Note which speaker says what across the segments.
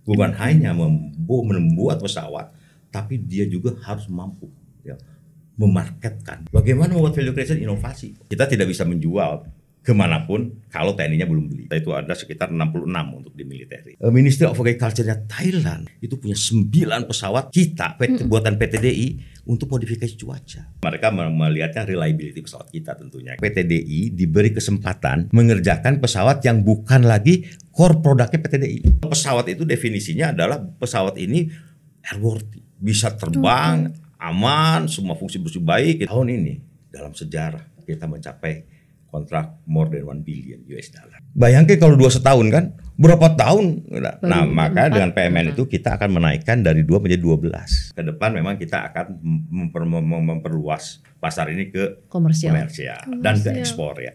Speaker 1: Bukan hanya membuat pesawat, tapi dia juga harus mampu ya, memarketkan. Bagaimana membuat value creation inovasi? Kita tidak bisa menjual kemanapun kalau TNI-nya belum beli. Itu ada sekitar 66 untuk di militer. Ministry of Agriculture-nya Thailand itu punya 9 pesawat kita buatan PTDI untuk modifikasi cuaca. Mereka melihatnya reliability pesawat kita tentunya. PTDI diberi kesempatan mengerjakan pesawat yang bukan lagi core produknya PTDI. Pesawat itu definisinya adalah pesawat ini airworthy, bisa terbang, aman, semua fungsi bersih baik. Tahun ini dalam sejarah kita mencapai kontrak more than 1 billion US dollar. Bayangkan kalau 2 setahun kan, berapa tahun? Nah, maka dengan PMN itu kita akan menaikkan dari 2 menjadi 12. Ke depan memang kita akan memperluas pasar ini ke komersial dan ke ekspor ya.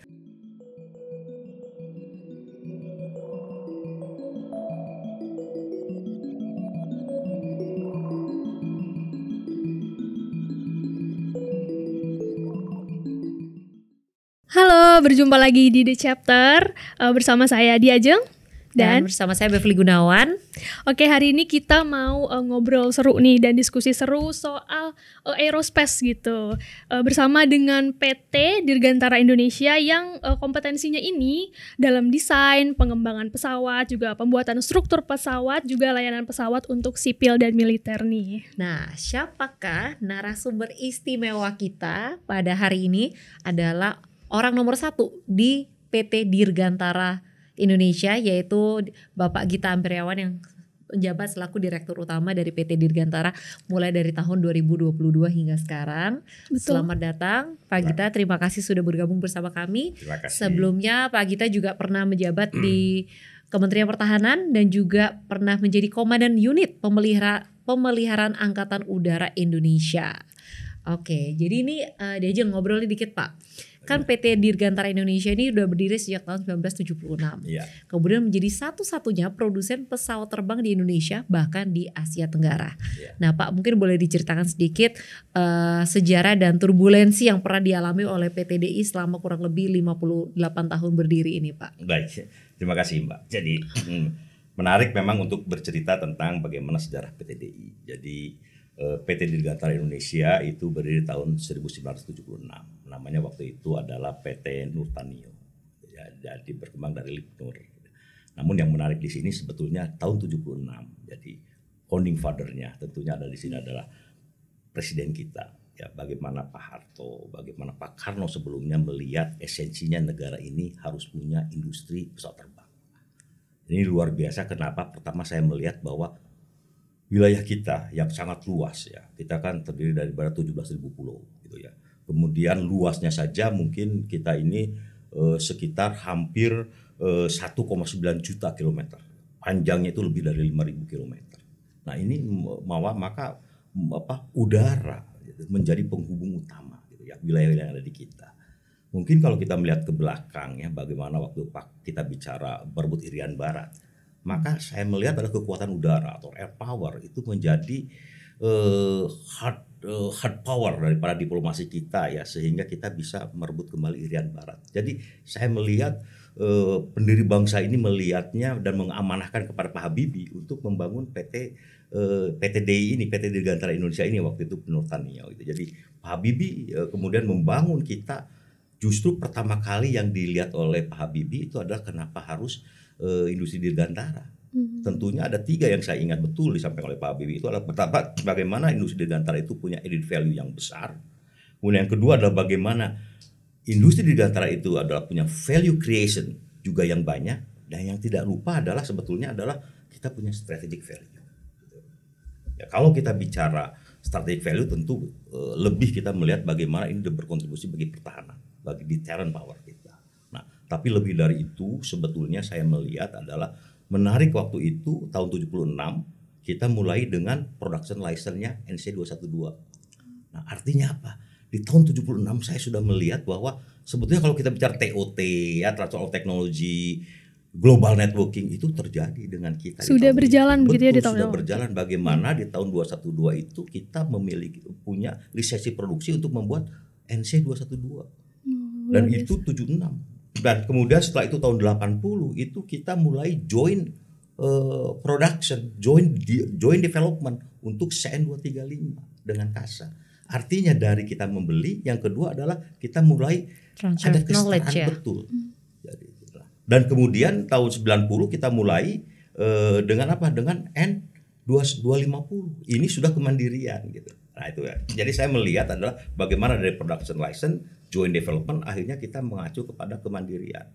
Speaker 2: Halo, berjumpa lagi di The Chapter bersama saya Diajeng
Speaker 3: dan bersama saya Beverly Gunawan.
Speaker 2: Oke, hari ini kita mau ngobrol seru nih dan diskusi seru soal aerospace gitu bersama dengan PT Dirgantara Indonesia yang kompetensinya ini dalam desain, pengembangan pesawat, juga pembuatan struktur pesawat, juga layanan pesawat untuk sipil dan militer nih.
Speaker 3: Nah, siapakah narasumber istimewa kita pada hari ini? Adalah orang nomor 1 di PT Dirgantara Indonesia, yaitu Bapak Gita Ambriawan yang menjabat selaku Direktur Utama dari PT Dirgantara mulai dari tahun 2022 hingga sekarang. Betul. Selamat datang Pak Gita, terima kasih sudah bergabung bersama kami.
Speaker 1: Terima kasih.
Speaker 3: Sebelumnya Pak Gita juga pernah menjabat di Kementerian Pertahanan dan juga pernah menjadi Komandan Unit Pemeliharaan Angkatan Udara Indonesia. Oke, jadi ini diajak ngobrol dikit Pak. Kan PT Dirgantara Indonesia ini udah berdiri sejak tahun 1976.
Speaker 1: Iya.
Speaker 3: Kemudian menjadi satu-satunya produsen pesawat terbang di Indonesia, bahkan di Asia Tenggara. Iya. Nah Pak, mungkin boleh diceritakan sedikit sejarah dan turbulensi yang pernah dialami oleh PT DI selama kurang lebih 58 tahun berdiri ini Pak.
Speaker 1: Baik, terima kasih Mbak. Jadi menarik memang untuk bercerita tentang bagaimana sejarah PT DI. Jadi PT Dirgantara Indonesia itu berdiri tahun 1976. Namanya waktu itu adalah PT Nurtanio. Ya, jadi berkembang dari Litnur. Namun yang menarik di sini sebetulnya tahun 76. Jadi founding father-nya tentunya ada di sini adalah presiden kita. Ya, bagaimana Pak Harto, bagaimana Pak Karno sebelumnya melihat esensinya negara ini harus punya industri pesawat terbang. Ini luar biasa. Kenapa? Pertama saya melihat bahwa wilayah kita yang sangat luas ya, kita kan terdiri dari 17.000 pulau gitu ya. Kemudian luasnya saja mungkin kita ini sekitar hampir 1,9 juta kilometer. Panjangnya itu lebih dari 5.000 kilometer. Nah ini maka udara menjadi penghubung utama gitu ya, wilayah-wilayah yang ada di kita. Mungkin kalau kita melihat ke belakang ya, bagaimana waktu kita bicara berebut Irian Barat, maka saya melihat ada kekuatan udara atau air power itu menjadi hard power daripada diplomasi kita ya, sehingga kita bisa merebut kembali Irian Barat. Jadi saya melihat pendiri bangsa ini melihatnya dan mengamanahkan kepada Pak Habibie untuk membangun PTDI ini, PT Dirgantara Indonesia ini waktu itu Nurtanio gitu. Jadi Pak Habibie kemudian membangun kita. Justru pertama kali yang dilihat oleh Pak Habibie itu adalah kenapa harus industri Dirgantara. Tentunya ada 3 yang saya ingat betul disampaikan oleh Pak Habibie. Itu adalah pertama, bagaimana industri Dirgantara itu punya added value yang besar. Kemudian yang kedua adalah bagaimana industri Dirgantara itu adalah punya value creation juga yang banyak. Dan yang tidak lupa adalah sebetulnya adalah kita punya strategic value. Ya, kalau kita bicara strategic value tentu lebih kita melihat bagaimana ini berkontribusi bagi pertahanan, bagi deterrent power kita. Nah, tapi lebih dari itu sebetulnya saya melihat adalah menarik waktu itu tahun 76 kita mulai dengan production license-nya NC212. Nah, artinya apa? Di tahun 76 saya sudah melihat bahwa sebetulnya kalau kita bicara TOT ya, transfer of technology, global networking itu terjadi dengan kita.
Speaker 2: Sudah berjalan begitu ya di tahun.
Speaker 1: Sudah berjalan bagaimana di tahun 212 itu kita punya lisensi produksi untuk membuat NC212. Dan itu 76. Dan kemudian setelah itu tahun 80 itu kita mulai join production, joint development untuk CN235 dengan KASA. Artinya dari kita membeli, yang kedua adalah kita mulai
Speaker 3: Transfer
Speaker 1: ada
Speaker 3: knowledge
Speaker 1: kesetaraan
Speaker 3: ya.
Speaker 1: betul. Jadi, dan kemudian tahun 90 kita mulai dengan apa? Dengan N250. Ini sudah kemandirian gitu. Nah itu ya. Jadi saya melihat adalah bagaimana dari production license, joint development, akhirnya kita mengacu kepada kemandirian.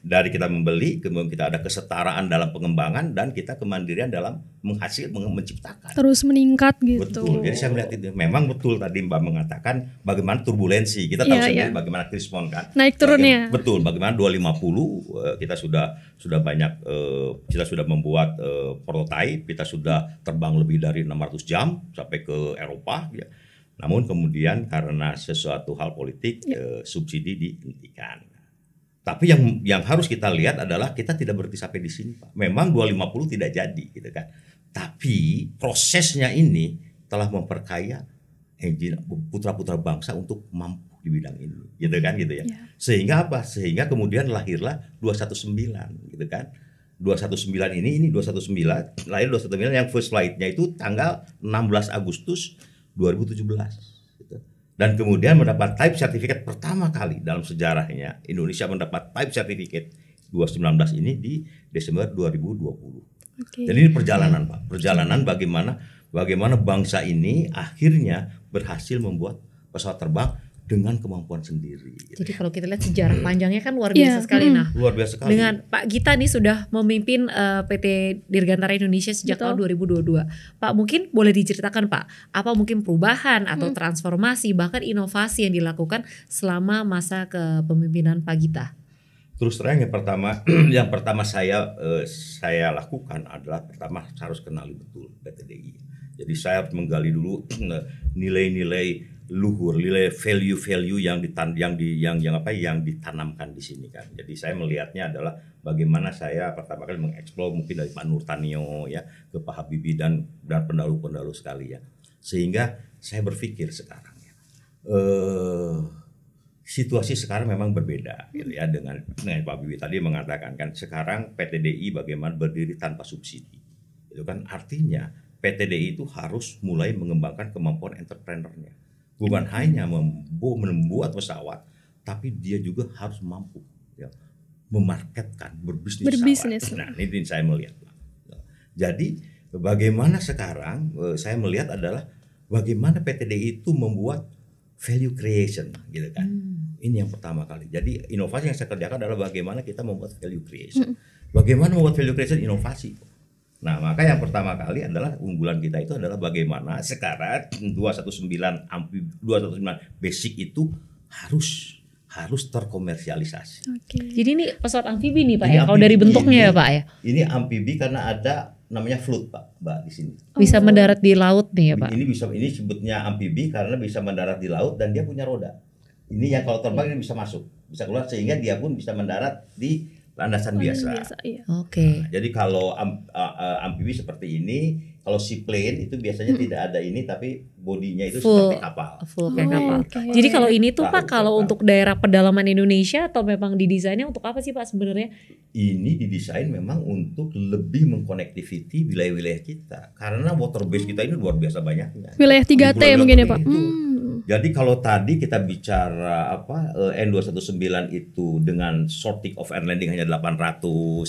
Speaker 1: Dari kita membeli, kemudian kita ada kesetaraan dalam pengembangan, dan kita kemandirian dalam menciptakan.
Speaker 2: Terus meningkat gitu.
Speaker 1: Betul. Jadi saya melihat itu memang betul tadi Mbak mengatakan bagaimana turbulensi. Kita tahu sendiri bagaimana Krispon kan.
Speaker 2: Naik turunnya.
Speaker 1: Betul. Bagaimana 250 kita sudah banyak kita sudah membuat prototipe, kita sudah terbang lebih dari 600 jam sampai ke Eropa ya. Namun kemudian karena sesuatu hal politik subsidi dihentikan. Tapi yang harus kita lihat adalah kita tidak berhenti sampai di sini, Pak. Memang 250 tidak jadi gitu kan. Tapi prosesnya ini telah memperkaya engine putra-putra bangsa untuk mampu di bidang ini, gitu kan gitu ya. Sehingga apa? Sehingga kemudian lahirlah 219 gitu kan. 219 ini 219 lahir 219 yang first flight-nya itu tanggal 16 Agustus 2017 gitu. Dan kemudian mendapat type certificate pertama kali dalam sejarahnya Indonesia mendapat type certificate 219 ini di Desember 2020. Jadi ini perjalanan Pak, perjalanan bagaimana bangsa ini akhirnya berhasil membuat pesawat terbang dengan kemampuan sendiri.
Speaker 3: Jadi kalau kita lihat sejarah panjangnya kan luar biasa sekali. Nah,
Speaker 1: luar biasa sekali.
Speaker 3: Dengan Pak Gita nih sudah memimpin PT Dirgantara Indonesia sejak tahun 2022. Pak, mungkin boleh diceritakan Pak, apa mungkin perubahan atau transformasi bahkan inovasi yang dilakukan selama masa kepemimpinan Pak Gita?
Speaker 1: Terus terang yang pertama saya lakukan adalah pertama harus kenali betul PT DI. Jadi saya harus menggali dulu nilai-nilai luhur, nilai value yang ditanamkan di sini kan. Jadi saya melihatnya adalah bagaimana saya pertama kali mengeksplor mungkin dari Pak Nurtanio ya ke Pak Habibie dan pendahulu-pendahulu sekali ya. Sehingga saya berpikir sekarang ya. Situasi sekarang memang berbeda gitu ya dengan Pak Habibie tadi mengatakan kan sekarang PT DI bagaimana berdiri tanpa subsidi. Itu kan artinya PT DI itu harus mulai mengembangkan kemampuan entrepreneurnya. Bukan hanya membuat pesawat, tapi dia juga harus mampu ya, memarketkan, berbisnis. Nah, ini saya melihat. Jadi bagaimana sekarang saya melihat adalah bagaimana PT DI itu membuat value creation, gitu kan. Ini yang pertama kali. Jadi inovasi yang saya kerjakan adalah bagaimana kita membuat value creation. Bagaimana membuat value creation inovasi. Nah, maka yang pertama kali adalah unggulan kita itu adalah bagaimana sekarang 219 basic itu harus terkomersialisasi.
Speaker 3: Jadi ini pesawat amfibi nih Pak ya, kalau dari bentuknya ya Pak ya.
Speaker 1: Ini amfibi karena ada namanya float Mbak di sini.
Speaker 3: Bisa mendarat di laut nih ya Pak.
Speaker 1: Ini sebutnya amfibi karena bisa mendarat di laut dan dia punya roda. Ini yang kalau terbang ini bisa masuk, bisa keluar sehingga dia pun bisa mendarat di landasan biasa.
Speaker 2: Iya.
Speaker 3: Oke.
Speaker 1: Nah, jadi kalau amfibi seperti ini, kalau seaplane itu biasanya tidak ada ini, tapi bodinya itu seperti kapal.
Speaker 3: Full kayak kapal. Jadi kalau ini tuh Pak, kalau untuk daerah pedalaman Indonesia atau memang didesainnya untuk apa sih Pak sebenarnya?
Speaker 1: Ini didesain memang untuk lebih mengkonektiviti wilayah-wilayah kita, karena water base kita ini luar biasa banyaknya.
Speaker 2: Wilayah 3T mungkin ya Pak.
Speaker 1: Jadi kalau tadi kita bicara N219 itu dengan short take off and landing hanya 800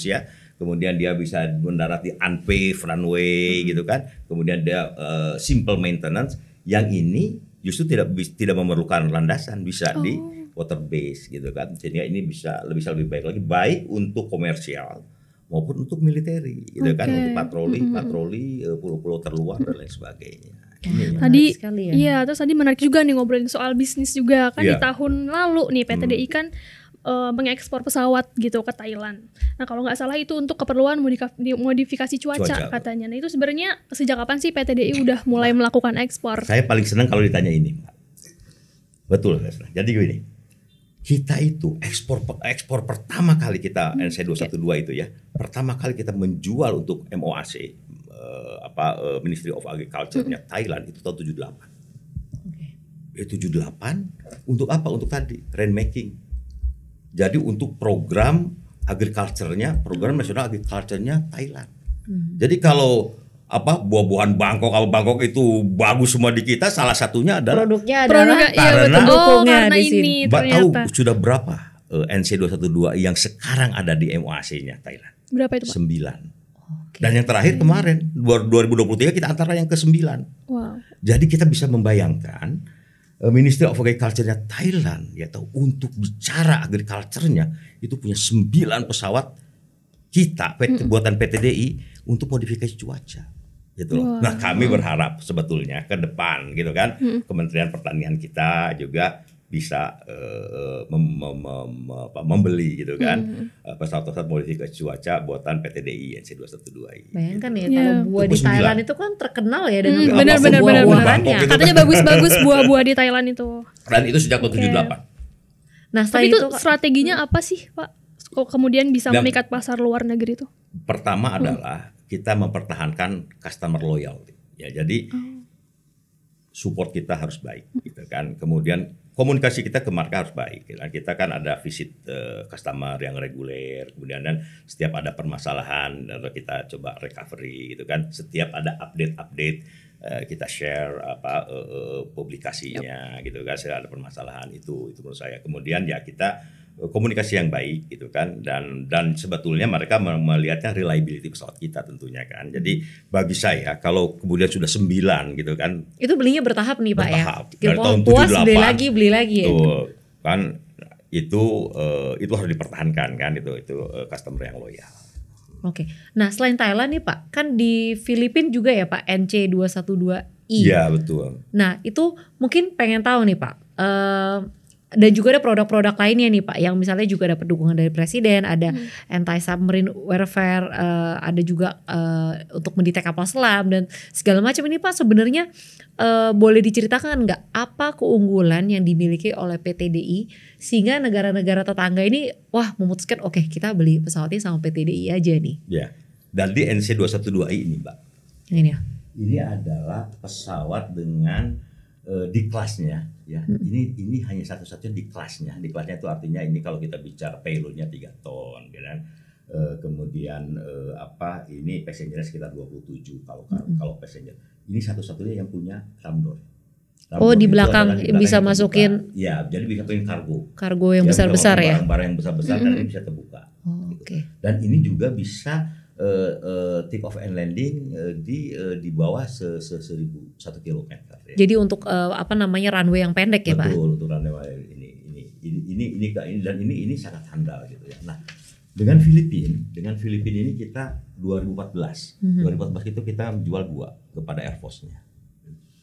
Speaker 1: ya. Kemudian dia bisa mendarat di unpaved runway gitu kan. Kemudian dia simple maintenance. Yang ini justru tidak memerlukan landasan, bisa di water base gitu kan. Sehingga ini bisa lebih baik lagi, baik untuk komersial maupun untuk militeri gitu kan, untuk patroli pulau-pulau terluar dan lain sebagainya.
Speaker 2: Tadi terus tadi menarik juga nih ngobrolin soal bisnis juga kan. Di tahun lalu nih PT DI kan mengekspor pesawat gitu ke Thailand. Nah kalau nggak salah itu untuk keperluan modifikasi cuaca katanya. Nah itu sebenarnya sejak kapan sih PT DI udah mulai melakukan ekspor?
Speaker 1: Saya paling senang kalau ditanya ini, Mbak. Betul, jadi gini, kita itu ekspor pertama kali kita NC212 itu ya, pertama kali kita menjual untuk MOAC. Ministry of Agriculture-nya Thailand itu tahun 78. 78 untuk apa? Untuk tadi rainmaking. Jadi untuk program agriculture-nya, program nasional agriculture-nya Thailand. Jadi kalau buah-buahan Bangkok itu bagus semua di kita, salah satunya adalah
Speaker 3: Produknya adalah
Speaker 1: karena
Speaker 3: pendukungnya
Speaker 2: karena
Speaker 3: di
Speaker 2: ini
Speaker 3: sini.
Speaker 1: Mbak tahu
Speaker 2: ternyata.
Speaker 1: sudah berapa NC212 yang sekarang ada di MOAC-nya Thailand?
Speaker 2: Berapa itu Pak?
Speaker 1: 9. Dan yang terakhir kemarin 2023 kita antara yang ke-9.
Speaker 2: Wow.
Speaker 1: Jadi kita bisa membayangkan Ministry of Agriculture-nya Thailand untuk bicara agriculture-nya itu punya 9 pesawat kita buatan PT DI untuk modifikasi cuaca gitu loh.
Speaker 2: Wow.
Speaker 1: Nah, kami berharap sebetulnya ke depan gitu kan Kementerian Pertanian kita juga bisa membeli gitu kan pesawat-pesawat modifikasi cuaca buatan PT DI NC212.
Speaker 3: Bayangkan ya
Speaker 2: Iya.
Speaker 3: kalau buah di
Speaker 1: Itu 9.
Speaker 3: Thailand itu kan terkenal ya dengan
Speaker 2: Benar.
Speaker 3: buah-buahannya.
Speaker 1: Bangkok itu.
Speaker 2: Katanya bagus-bagus buah-buah di Thailand itu.
Speaker 1: Dan itu sejak tahun 78.
Speaker 3: Nah,
Speaker 2: Tapi
Speaker 3: selain
Speaker 2: itu
Speaker 3: itu Kak,
Speaker 2: strateginya apa sih Pak? Kok kemudian bisa
Speaker 1: Dan-
Speaker 2: memikat pasar luar negeri itu?
Speaker 1: Pertama adalah kita mempertahankan customer loyalty. Ya, jadi support kita harus baik, gitu kan. Kemudian komunikasi kita ke market harus baik. Kita kan ada visit customer yang reguler, kemudian dan setiap ada permasalahan lalu kita coba recovery, gitu kan. Setiap ada update kita share publikasinya, gitu kan. Setiap ada permasalahan itu menurut saya. Kemudian ya kita komunikasi yang baik gitu kan dan sebetulnya mereka melihatnya reliability pesawat kita tentunya kan. Jadi bagi saya kalau kemudian sudah 9 gitu kan
Speaker 3: itu belinya bertahap nih Pak ya.
Speaker 1: bertahap.
Speaker 3: Gitu,
Speaker 1: Dari tahun
Speaker 3: puas
Speaker 1: 78
Speaker 3: beli lagi ya.
Speaker 1: tuh kan itu harus dipertahankan kan itu customer yang loyal.
Speaker 3: Oke. Nah, selain Thailand nih Pak, kan di Filipina juga ya Pak NC212I.
Speaker 1: Iya betul.
Speaker 3: Nah, itu mungkin pengen tahu nih Pak. Dan juga ada produk-produk lainnya nih Pak, yang misalnya juga dapat dukungan dari Presiden, ada anti-submarine warfare, ada juga untuk mendetek kapal selam dan segala macam ini Pak. Sebenarnya boleh diceritakan nggak apa keunggulan yang dimiliki oleh PT DI sehingga negara-negara tetangga ini memutuskan oke, kita beli pesawatnya sama PT DI aja nih.
Speaker 1: Ya. Dan di NC212I ini Mbak.
Speaker 3: Ini ya.
Speaker 1: Ini adalah pesawat dengan di kelasnya ya. Ini hanya satu-satunya di kelasnya. Di kelasnya itu artinya ini kalau kita bicara payloadnya 3 ton gitu kan. Kemudian ini passenger sekitar 27 kalau passenger. Ini satu-satunya yang punya ramdor.
Speaker 3: Di belakang bisa masukin.
Speaker 1: Ya, jadi bisa masukin
Speaker 3: Kargo yang besar-besar ya.
Speaker 1: Barang-barang yang besar-besar dan ini bisa terbuka.
Speaker 3: Oke.
Speaker 1: Dan ini juga bisa take off and landing di bawah 1 kilometer. Ya.
Speaker 3: Jadi untuk runway yang pendek ya Pak.
Speaker 1: Betul, untuk runway ini dan ini sangat handal gitu ya. Nah, dengan Filipina ini kita 2014 itu kita jual 2 kepada Air Force-nya.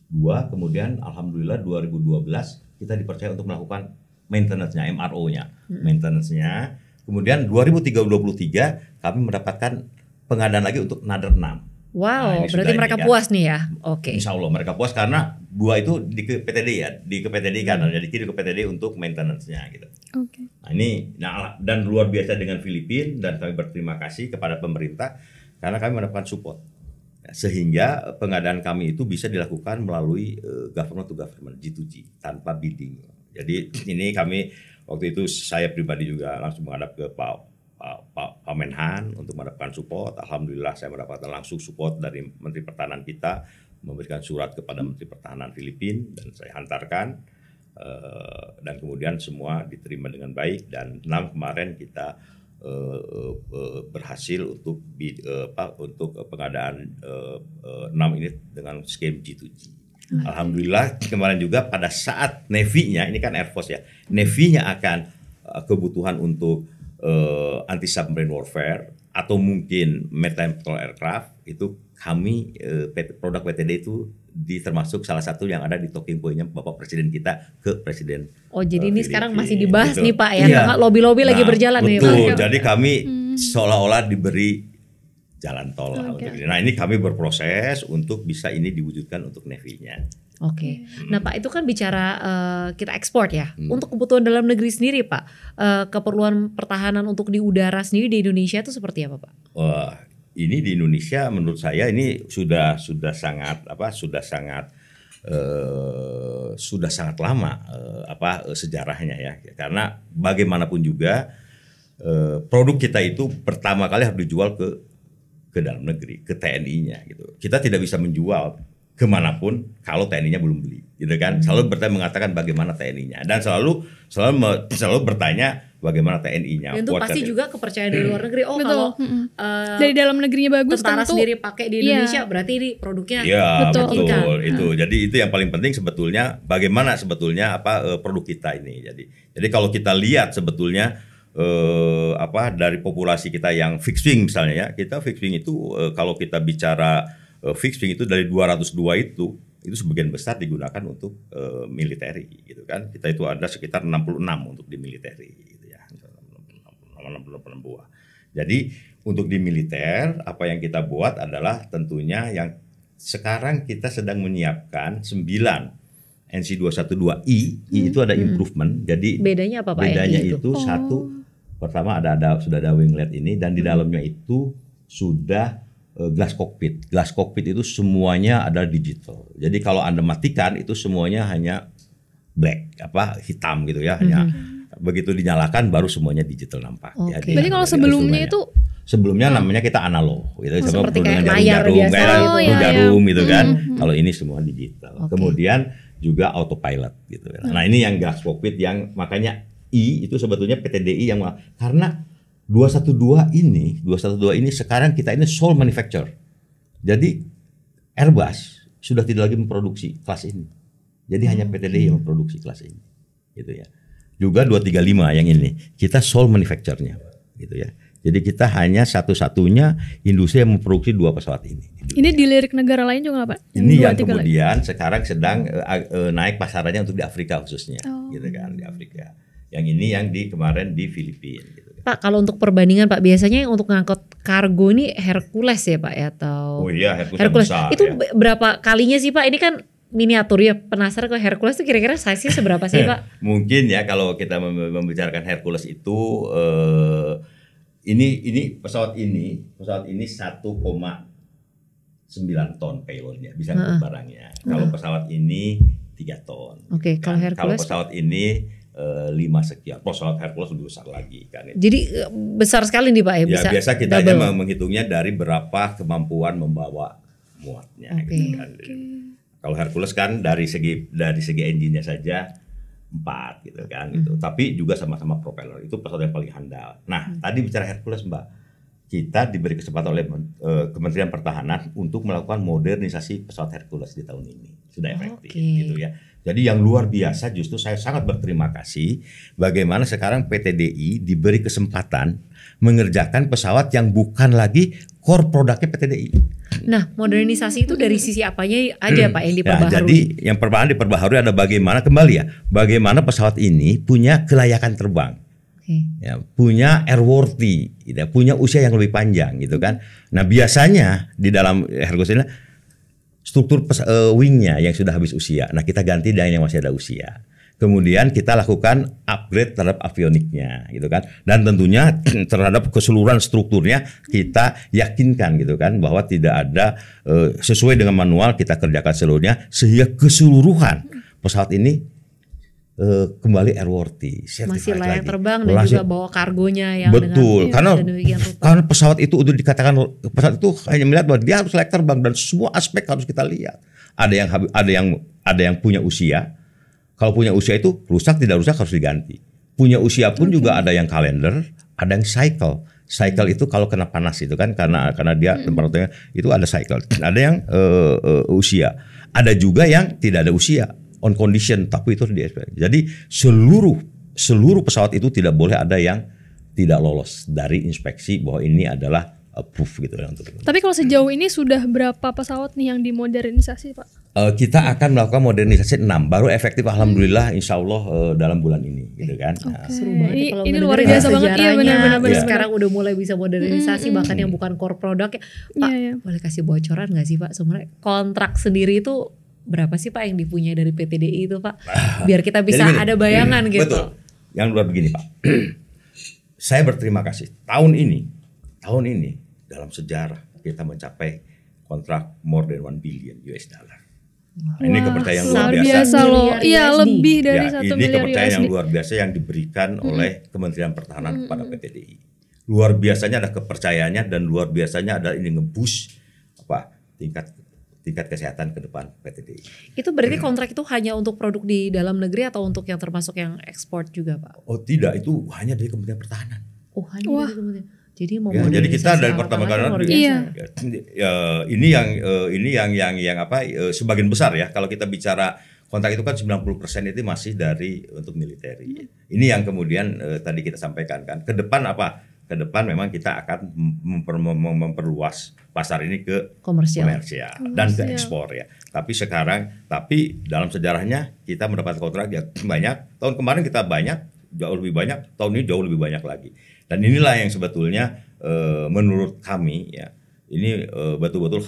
Speaker 1: 2, kemudian alhamdulillah 2012 kita dipercaya untuk melakukan maintenance-nya, MRO-nya. Maintenance-nya. Kemudian 2023 kami mendapatkan pengadaan lagi untuk another 6.
Speaker 3: Wow,
Speaker 1: Nah,
Speaker 3: berarti mereka puas nih ya. Oke.
Speaker 1: Insya Allah mereka puas karena 2 itu di ke PTD ya, di ke PTD kan, jadi kirim ke PTD untuk maintenance-nya gitu.
Speaker 2: Oke.
Speaker 1: Nah ini, dan luar biasa dengan Filipina dan kami berterima kasih kepada pemerintah karena kami mendapatkan support. Sehingga pengadaan kami itu bisa dilakukan melalui government to government G2G tanpa bidding. Jadi ini kami waktu itu saya pribadi juga langsung menghadap ke Pak Menhan untuk mendapatkan support. Alhamdulillah saya mendapatkan langsung support dari Menteri Pertahanan kita, memberikan surat kepada Menteri Pertahanan Filipina dan saya hantarkan dan kemudian semua diterima dengan baik dan 6 kemarin kita berhasil untuk pengadaan 6 ini dengan skema G2G. Alhamdulillah kemarin juga pada saat Navy-nya, ini kan Air Force ya, Navy-nya akan kebutuhan untuk anti submarine warfare atau mungkin maritime patrol aircraft itu kami produk PTD itu termasuk salah satu yang ada di talking point-nya Bapak Presiden kita ke Presiden.
Speaker 3: Jadi ini
Speaker 1: Filipina.
Speaker 3: sekarang masih dibahas
Speaker 1: Gitu.
Speaker 3: nih Pak ya,
Speaker 1: Iya.
Speaker 3: lobby-lobby lagi berjalan nih Pak.
Speaker 1: Betul, jadi kami seolah-olah diberi jalan tol lah
Speaker 2: Oke.
Speaker 1: untuk ini. Nah ini kami berproses untuk bisa ini diwujudkan untuk Navy-nya.
Speaker 3: Oke. Nah Pak, itu kan bicara kita ekspor ya. Untuk kebutuhan dalam negeri sendiri Pak, keperluan pertahanan untuk di udara sendiri di Indonesia itu seperti apa Pak?
Speaker 1: Wah, ini di Indonesia menurut saya ini sudah sangat sudah sangat lama sejarahnya ya. Karena bagaimanapun juga produk kita itu pertama kali harus dijual ke dalam negeri, ke TNI-nya gitu. Kita tidak bisa menjual kemanapun kalau TNI-nya belum beli, gitu kan? Selalu mengatakan bagaimana TNI-nya, dan selalu bertanya bagaimana TNI-nya.
Speaker 3: Dan itu pasti juga kepercayaan dari luar negeri. Oh,
Speaker 2: Betul.
Speaker 3: kalau
Speaker 2: Dari dalam negerinya bagus,
Speaker 3: tentara
Speaker 2: tentu
Speaker 3: sendiri pakai di Indonesia, berarti ini produknya
Speaker 2: Betul.
Speaker 1: itu. Jadi itu yang paling penting sebetulnya, bagaimana sebetulnya produk kita ini. Jadi kalau kita lihat sebetulnya dari populasi kita yang fixed wing misalnya ya, kita fixed wing itu kalau kita bicara fixed wing itu dari 202 itu sebagian besar digunakan untuk militeri gitu kan. Kita itu ada sekitar 66 untuk di militeri gitu ya. 66 buah. Jadi untuk di militer apa yang kita buat adalah tentunya yang sekarang kita sedang menyiapkan 9 NC212I itu ada improvement. Jadi
Speaker 3: bedanya apa Pak?
Speaker 1: Bedanya itu satu, pertama sudah ada winglet ini, dan di dalamnya itu sudah glass cockpit. Glass cockpit itu semuanya adalah digital. Jadi kalau Anda matikan itu semuanya hanya black, hitam gitu ya. Hanya begitu dinyalakan baru semuanya digital nampak.
Speaker 3: Okay.
Speaker 2: Jadi kalau
Speaker 1: sebelumnya namanya kita analog gitu,
Speaker 3: seperti kayak
Speaker 1: jarum jarum gitu kan. Kalau ini semua digital.
Speaker 3: Okay.
Speaker 1: Kemudian juga autopilot gitu. Nah, ini yang glass cockpit yang makanya itu sebetulnya PTDI yang karena 212 ini sekarang kita ini sole manufacturer. Jadi Airbus sudah tidak lagi memproduksi kelas ini. Jadi hanya PTDI yang memproduksi kelas ini. Gitu ya. Juga 235 yang ini kita sole manufacturer-nya gitu ya. Jadi kita hanya satu-satunya industri yang memproduksi 2 pesawat ini.
Speaker 2: Ini dilirik negara lain juga nggak Pak?
Speaker 1: Ini yang kemudian sekarang sedang naik pasarannya untuk di Afrika khususnya, gitu kan, di Afrika. Yang ini yang kemarin di Filipina. Gitu kan.
Speaker 3: Pak, kalau untuk perbandingan Pak, biasanya yang untuk ngangkut kargo ini Hercules ya Pak ya, atau?
Speaker 1: Oh iya, Hercules besar,
Speaker 3: itu
Speaker 1: ya.
Speaker 3: Berapa kalinya sih Pak? Ini kan miniatur ya, penasaran ke Hercules itu kira-kira size-nya seberapa sih Pak?
Speaker 1: Mungkin ya kalau kita membicarakan Hercules itu ini pesawat ini 1,9 ton payloadnya, bisa ngangkut barangnya. Kalau pesawat ini 3 ton.
Speaker 3: Oke, kalau Hercules,
Speaker 1: kalau pesawat ini 5 sekian. Pesawat Hercules lebih besar lagi kan.
Speaker 3: Jadi besar sekali nih Pak ya, bisa.
Speaker 1: Ya biasa kita menghitungnya dari berapa kemampuan membawa muatnya. Gitu kan. Kalau Hercules kan dari segi engine-nya saja 4 gitu kan gitu. Tapi juga sama-sama propeller. Itu pesawat yang paling handal. Nah, tadi bicara Hercules Mbak, kita diberi kesempatan oleh Kementerian Pertahanan untuk melakukan modernisasi pesawat Hercules di tahun ini. Sudah efektif gitu ya. Jadi yang luar biasa, justru saya sangat berterima kasih bagaimana sekarang PTDI diberi kesempatan mengerjakan pesawat yang bukan lagi core produknya PTDI.
Speaker 3: Nah, modernisasi itu dari sisi apanya aja Pak yang diperbaharui?
Speaker 1: Ya, jadi yang diperbaharui ada bagaimana bagaimana pesawat ini punya kelayakan terbang. Ya, punya airworthy, punya usia yang lebih panjang gitu kan. Nah, biasanya di dalam Hercules ini struktur wingnya yang sudah habis usia. Nah, kita ganti dengan yang masih ada usia. Kemudian kita lakukan upgrade terhadap avioniknya gitu kan. Dan tentunya terhadap keseluruhan strukturnya kita yakinkan gitu kan bahwa tidak ada sesuai dengan manual, kita kerjakan seluruhnya sehingga keseluruhan pesawat ini kembali airworthy,
Speaker 3: masih layak terbang dan juga bawa kargonya yang
Speaker 1: betul, karena pesawat itu udah dikatakan, pesawat itu hanya melihat bahwa dia harus layak terbang dan semua aspek harus kita lihat. Ada yang punya usia. Kalau punya usia itu rusak tidak rusak harus diganti. Punya usia pun juga ada yang kalender, ada yang cycle. Cycle itu kalau kena panas itu kan karena dia temperaturnya itu ada cycle. Ada yang usia. Ada juga yang tidak ada usia, on condition, tapi itu di SP. Jadi seluruh pesawat itu tidak boleh ada yang tidak lolos dari inspeksi bahwa ini adalah proof gitu ya.
Speaker 2: Tapi kalau sejauh ini sudah berapa pesawat nih yang dimodernisasi Pak?
Speaker 1: Kita akan melakukan modernisasi 6, baru efektif alhamdulillah insya Allah dalam bulan ini gitu kan.
Speaker 3: Seru banget kalau
Speaker 2: ini luar biasa banget ya, benar-benar.
Speaker 3: Sekarang udah mulai bisa modernisasi bahkan yang bukan core product. Pak, boleh kasih bocoran nggak sih Pak? Sebenarnya kontrak sendiri itu berapa sih Pak yang dipunyai dari PTDI itu Pak? Biar kita bisa ada bayangan gitu.
Speaker 1: Betul. Yang luar begini Pak. Saya berterima kasih tahun ini dalam sejarah kita mencapai kontrak more than $1 billion. Ini kepercayaan yang luar
Speaker 2: luar
Speaker 1: biasa.
Speaker 2: biasa loh.
Speaker 3: Miliar
Speaker 2: Iya,
Speaker 3: USD.
Speaker 2: lebih dari
Speaker 1: Ya,
Speaker 2: 1
Speaker 1: ini
Speaker 2: miliar
Speaker 1: kepercayaan
Speaker 2: USD.
Speaker 1: yang luar biasa yang diberikan oleh Kementerian Pertahanan kepada PT DI. Luar biasanya ada kepercayaannya dan luar biasanya ada ini nge-boost tingkat kesehatan ke depan PT DI.
Speaker 3: Itu berarti kontrak itu hanya untuk produk di dalam negeri atau untuk yang termasuk yang ekspor juga, Pak?
Speaker 1: Oh tidak, itu hanya dari Kementerian Pertahanan.
Speaker 3: Oh, hanya
Speaker 2: Wah.
Speaker 3: dari kemudian. Jadi mau
Speaker 1: Ya, jadi kita
Speaker 3: modernisasi
Speaker 1: dari
Speaker 3: alat-alat
Speaker 1: pertama kali
Speaker 3: yang luar
Speaker 1: di-
Speaker 3: biasa.
Speaker 2: Iya.
Speaker 1: Ya, ini yang sebagian besar ya kalau kita bicara kontrak itu kan 90% itu masih dari untuk militer. Ini yang kemudian tadi kita sampaikan kan. Ke depan apa? Ke depan memang kita akan memperluas pasar ini ke
Speaker 3: Komersial.
Speaker 1: dan ke ekspor ya. Tapi dalam sejarahnya kita mendapat kontrak yang banyak. Tahun kemarin kita jauh lebih banyak. Tahun ini jauh lebih banyak lagi. Dan inilah yang sebetulnya menurut kami ya ini betul-betul